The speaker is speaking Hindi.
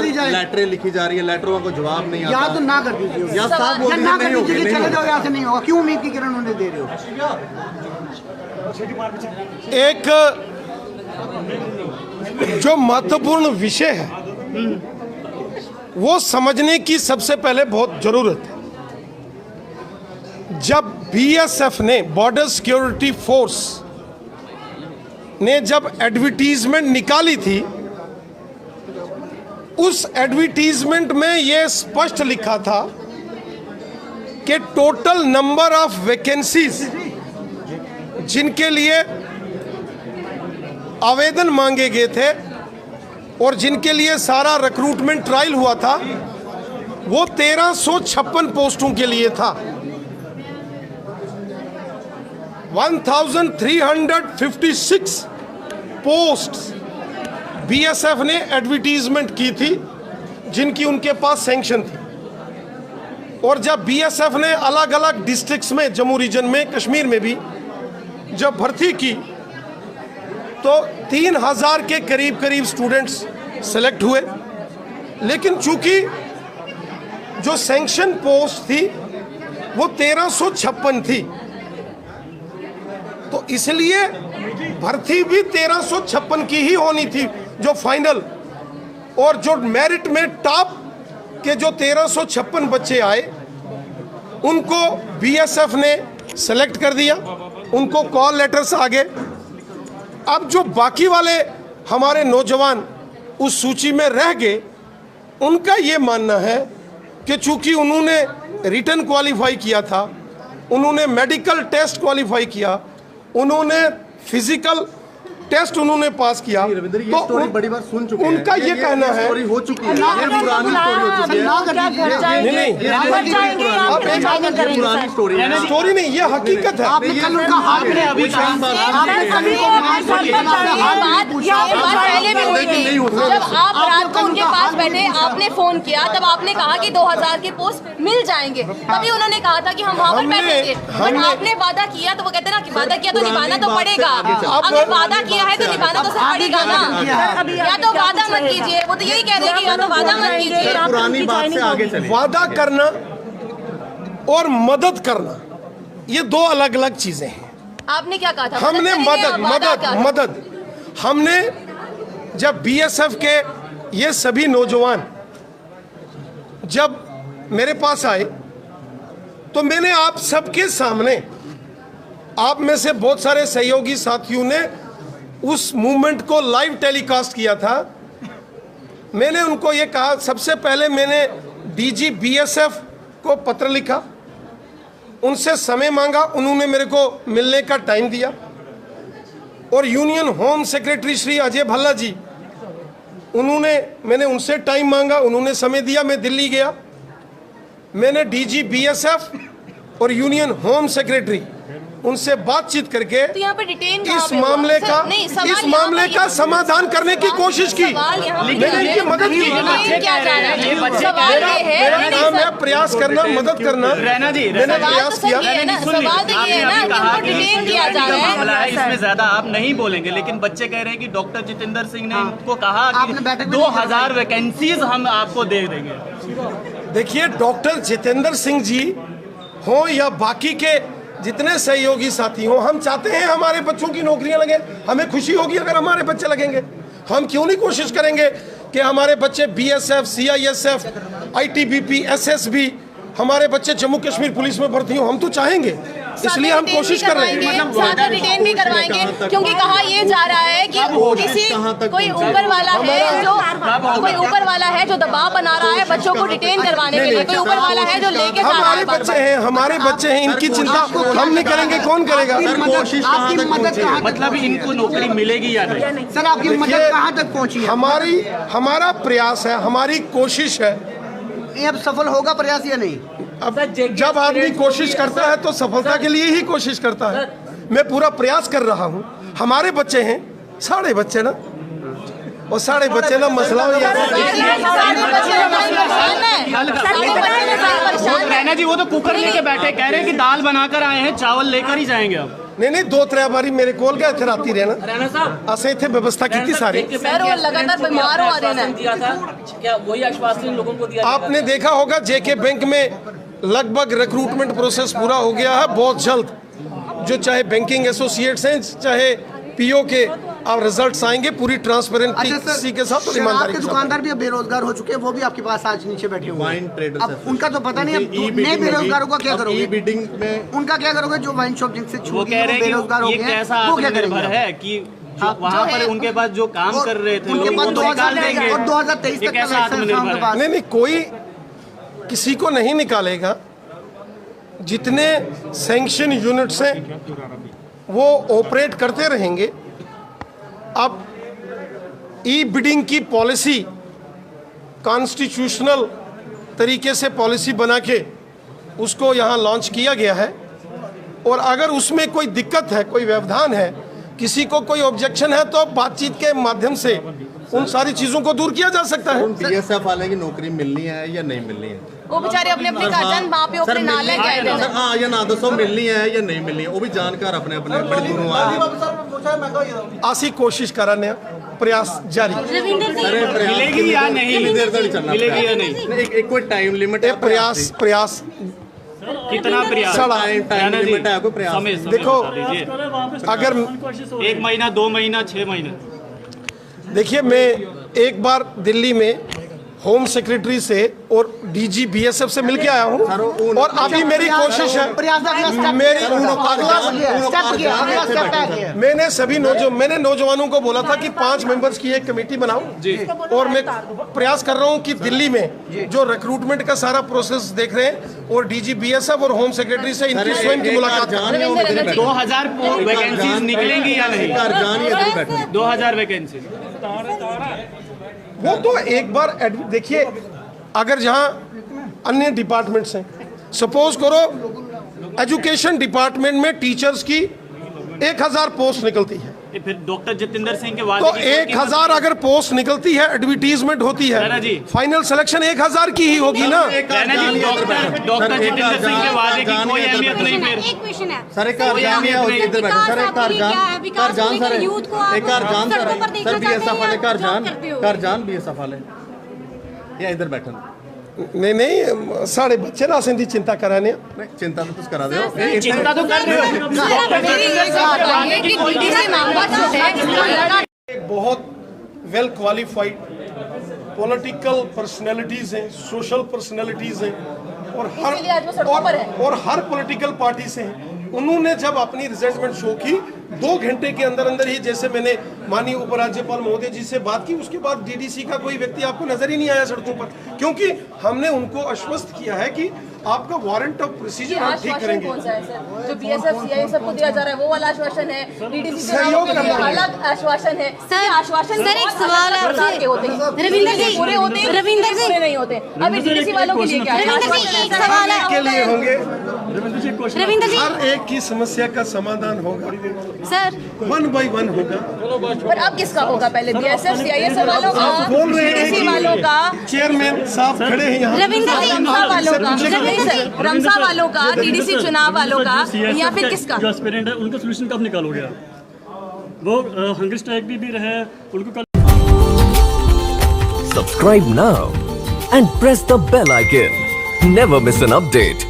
कर दी जाए। लेटरें लिखी जा रही है, लेटरों का जवाब नहीं आता। या तो ना कर दीजिए, या साफ बोल ना कर नहीं दीजिए, होगी, चले जाओ यहाँ से, नहीं होगा। क्यों उम्मीद की किरण उन्हें दे रहे हो? एक जो महत्वपूर्ण विषय है वो समझने की सबसे पहले बहुत जरूरत है। जब बीएसएफ ने, बॉर्डर सिक्योरिटी फोर्स ने जब एडवर्टीजमेंट निकाली थी, उस एडवर्टीजमेंट में यह स्पष्ट लिखा था कि टोटल नंबर ऑफ वैकेंसीज जिनके लिए आवेदन मांगे गए थे और जिनके लिए सारा रिक्रूटमेंट ट्रायल हुआ था, वो 1356 पोस्टों के लिए था। 1356 पोस्ट्स बीएसएफ ने एडवर्टीजमेंट की थी जिनकी उनके पास सैंक्शन थी। और जब बीएसएफ ने अलग अलग डिस्ट्रिक्ट्स में, जम्मू रीजन में, कश्मीर में भी जब भर्ती की तो 3000 के करीब स्टूडेंट्स सेलेक्ट हुए। लेकिन चूंकि जो सैंक्शन पोस्ट थी वो 1356 थी, तो इसलिए भर्ती भी 1356 की ही होनी थी जो फाइनल। और जो मेरिट में टॉप के जो 1356 बच्चे आए उनको बीएसएफ ने सेलेक्ट कर दिया, उनको कॉल लेटर्स आ गए। अब जो बाकी वाले हमारे नौजवान उस सूची में रह गए, उनका ये मानना है कि चूंकि उन्होंने रिटन क्वालिफाई किया था, उन्होंने मेडिकल टेस्ट क्वालिफाई किया, उन्होंने फिजिकल टेस्ट उन्होंने पास किया, तो स्टोरी बड़ी बार सुन चुके हैं। उनका ये कहना है, स्टोरी हो चुकी है, ये पुरानी स्टोरी हो चुकी है। नहीं, पुरानी स्टोरी है, स्टोरी नहीं, ये हकीकत है। आपने कल उनका हाथ में अभी जब आप रात को उनके पास बैठे, आपने फोन किया, तब आपने कहा कि 2000 के पोस्ट मिल जाएंगे। तभी उन्होंने कहा था कि हम वहाँ पर बैठेंगे। बट आपने वादा किया, तो वो कहते हैं ना कि वादा किया तो निभाना तो पड़ेगा। अगर वादा किया है तो निभाना तो पड़ेगा ना। या तो वादा मत कीजिए, वो तो यही कह रहे हैं कि या तो वादा मत कीजिए। पुरानी बात से आगे चले। वादा करना और मदद करना ये दो अलग अलग चीजें हैं। आपने क्या कहा था? हमने मदद हमने जब बीएसएफ के ये सभी नौजवान जब मेरे पास आए तो मैंने आप सबके सामने, आप में से बहुत सारे सहयोगी साथियों ने उस मूवमेंट को लाइव टेलीकास्ट किया था। मैंने उनको ये कहा, सबसे पहले मैंने डीजी बीएसएफ को पत्र लिखा, उनसे समय मांगा, उन्होंने मेरे को मिलने का टाइम दिया। और union home secretary Shri Ajay Bhalla ji, मैंने उनसे टाइम मांगा, उन्होंने समय दिया। मैं दिल्ली गया, मैंने डीजी बीएसएफ और यूनियन होम सेक्रेटरी उनसे बातचीत करके तो यहाँ पर डिटेन इस मामले का समाधान करने की कोशिश की। मैंने इनकी मदद की। मेरा काम है प्रयास करना, मदद करना। मैंने प्रयास किया। इसमें ज्यादा आप नहीं बोलेंगे, लेकिन बच्चे कह रहे हैं कि डॉक्टर जितेंद्र सिंह ने इनको कहा कि 2000 वैकेंसीज हम आपको दे देंगे। देखिए, डॉक्टर जितेंद्र सिंह जी हो या बाकी के जितने सहयोगी साथी हो, हम चाहते हैं हमारे बच्चों की नौकरियां लगे। हमें खुशी होगी अगर हमारे बच्चे लगेंगे। हम क्यों नहीं कोशिश करेंगे कि हमारे बच्चे बीएसएफ, सीआईएसएफ, आईटीबीपी, एसएसबी, हमारे बच्चे जम्मू कश्मीर पुलिस में भर्ती हो। हम तो चाहेंगे, इसलिए हम कोशिश कर रहे हैं। ज्यादा डिटेन भी करवाएंगे, क्योंकि कहा यह जा रहा है कि कोई ऊपर वाला है जो दबाव बना रहा है बच्चों को डिटेन करवाने के लिए। कोई ऊपर वाला है जो लेके जा रहा है। हमारे बच्चे हैं, इनकी चिंता हम नहीं करेंगे, कौन करेगा? आपकी मदद मतलब इनको नौकरी मिलेगी या नहीं? सर, आपकी मदद कहाँ तक पहुँची है? हमारा प्रयास है, हमारी कोशिश है। अब सफल होगा प्रयास या नहीं? अब जब आदमी कोशिश करता है तो सफलता के लिए ही कोशिश करता है। मैं पूरा प्रयास कर रहा हूँ। हमारे बच्चे हैं, साढ़े बच्चे ना, और साढ़े बच्चे ना मसला हो रैना जी, वो तो कुकर लेके बैठे, कह रहे हैं कि दाल बनाकर आए हैं, चावल लेकर ही जाएंगे अब। नहीं 2-3 बारी मेरे कोल गए थे राती रहना राणा साहब असें इत्थे व्यवस्था की सारी। सर वो लगातार बीमार हुआ देना है। दिया था, क्या वही आश्वासन लोगों को दिया? आपने देखा होगा जेके बैंक में लगभग रिक्रूटमेंट प्रोसेस पूरा हो गया है। बहुत जल्द जो चाहे बैंकिंग एसोसिएट्स हैं चाहे पीओ के अब रिजल्ट्स आएंगे पूरी ट्रांसपेरेंसी के साथ और शराब ईमानदारी के के साथ। दुकानदार भी अब बेरोजगार हो चुके हैं, वो भी आपके पास आज नीचे बैठे हुए वाइन हैं। ट्रेडर्स अब उनका तो पता नहीं, अब नए बेरोजगारों का क्या करोगे? ई बिडिंग में उनका क्या करोगे जो वाइन शॉप जिनसे वो छूट कह रहे हैं बेरोजगार हो कि ये गए कैसा हैं, वो क्या आत्मनिर्भर करेंगे? है कि हाँ, वहाँ जो पर है- उनके पास जो काम और कर रहे थे उनके लोग पास वो निकाल देंगे। और 2023 ये तक का कैसा लाइसेंस है उनके आत्मनिर्भर पास। नहीं कोई किसी को नहीं निकालेगा। जितने सैंक्शन यूनिट्स हैं वो ऑपरेट करते रहेंगे। अब ई बिडिंग की पॉलिसी कॉन्स्टिट्यूशनल तरीके से पॉलिसी बना के उसको यहाँ लॉन्च किया गया है और अगर उसमें कोई दिक्कत है, कोई व्यवधान है, किसी को कोई ऑब्जेक्शन है तो बातचीत के माध्यम से उन सारी चीज़ों को दूर किया जा सकता है। बीएसएफ वाले की नौकरी मिलनी है या नहीं मिलनी है? वो बेचारे अपने अपने गार्जियन वहाँ पे अपने नाल लेके आए थे। सर हाँ या ना दसो मिलनी है या नहीं मिलनी है, वो भी जानकार अपने अपने बड़ी दूरों आए। आसी कोशिश कराने प्रयास जारी। मिलेगी या नहीं? कितनी देर तक चलना? मिलेगी या नहीं? एक कोई टाइम लिमिट है? प्रयास कितना प्रयास? टाइम लिमिट है कोई प्रयास? समय देखो, बता दीजिए। अगर 1 महीना 2 महीना 6 महीने। देखिए मैं एक बार दिल्ली में होम सेक्रेटरी से और डीजी बीएसएफ से मिलके आया हूँ और अभी मेरी कोशिश है प्रयास अगला स्टेप मेरी अगला स्टेप है। मैंने सभी नौजवानों को बोला था कि 5 मेंबर्स की एक कमेटी बनाओ और मैं प्रयास कर रहा हूं कि दिल्ली में जो रिक्रूटमेंट का सारा प्रोसेस देख रहे हैं और डीजी बीएसएफ और होम सेक्रेटरी से इनकी स्वयं की मुलाकात करें। 2000 वैकेंसीज निकलेंगी या नहीं? 2000 वैकेंसी वो तो एक बार देखिए, अगर जहां अन्य डिपार्टमेंट्स हैं, सपोज करो एजुकेशन डिपार्टमेंट में टीचर्स की 1000 पोस्ट निकलती है फिर डॉक्टर जितेंद्र सिंह के तो वादे की 1000 अगर पोस्ट निकलती है, एडवर्टीजमेंट होती राणा है, जी। फाइनल सिलेक्शन 1000 की ही होगी ना। राणा जी, डॉक्टर जितेंद्र सिंह के वादे की कोई अहमियत नहीं फिर। एक क्वेश्चन है सर एक घर जान या इधर बैठो सर, एक घर जान सर, एक घर जान सर बीएसएफ वाले घर जान बीएसएफ वाले या इधर बैठो। नहीं साढ़े बच्चे ना सिंधी चिंता कराने नहीं चिंता तो कुछ करा दो। चिंता तो कर रहे हो। एक बहुत वेल क्वालिफाइड पॉलिटिकल पर्सनैलिटीज हैं, सोशल पर्सनैलिटीज हैं इसीलिए आज वो सड़कों पर है। और हर पॉलिटिकल पार्टी से हैं। उन्होंने जब अपनी रिजल्टमेंट शो की 2 घंटे के अंदर अंदर ही, जैसे मैंने माननीय उपराज्यपाल महोदय जी से बात की, उसके बाद डीडीसी का कोई व्यक्ति आपको नजर ही नहीं आया सड़कों पर, क्योंकि हमने उनको आश्वस्त किया है कि आपका वारंट ऑफ प्रोसीजर हम ठीक आश्वासन करेंगे। कौन सा है सर? जो बीएसएफ सीआईए सबको दिया जा रहा है वो वाला आश्वासन है, डीडीसी सहयोग के लिए करना है। अलग आश्वासन है। सर, आश्वासन सर, एक सवाल है आपसे। के होते हैं, रविंदर जी, पूरे होते हैं, रविंदर जी। पूरे नहीं होते। अभी डीडीसी वालों के लिए क्या है? रविंदर जी, आश्वासन एक ऐसा सवाल है। के लिए होंगे, रविंद्र जी हर एक की समस्या का समाधान होगा, सर 1 by 1 होगा। पर अब किसका होगा? पहले बीएसएफ सीआईए वालों का, बोल रहे हैं डीडीसी वालों का, चेयरमैन साहब खड़े हैं यहाँ। रविंद्र जी रमसा वालों का, रमसा वालों का, डीडीसी चुनाव वालों का, या फिर किसका? जो एस्पिरेंट है उनका सोल्यूशन कब निकालोगे आप? वो हंगर स्ट्राइक भी रहे उनको कल Subscribe now and press the bell icon. Never miss an update.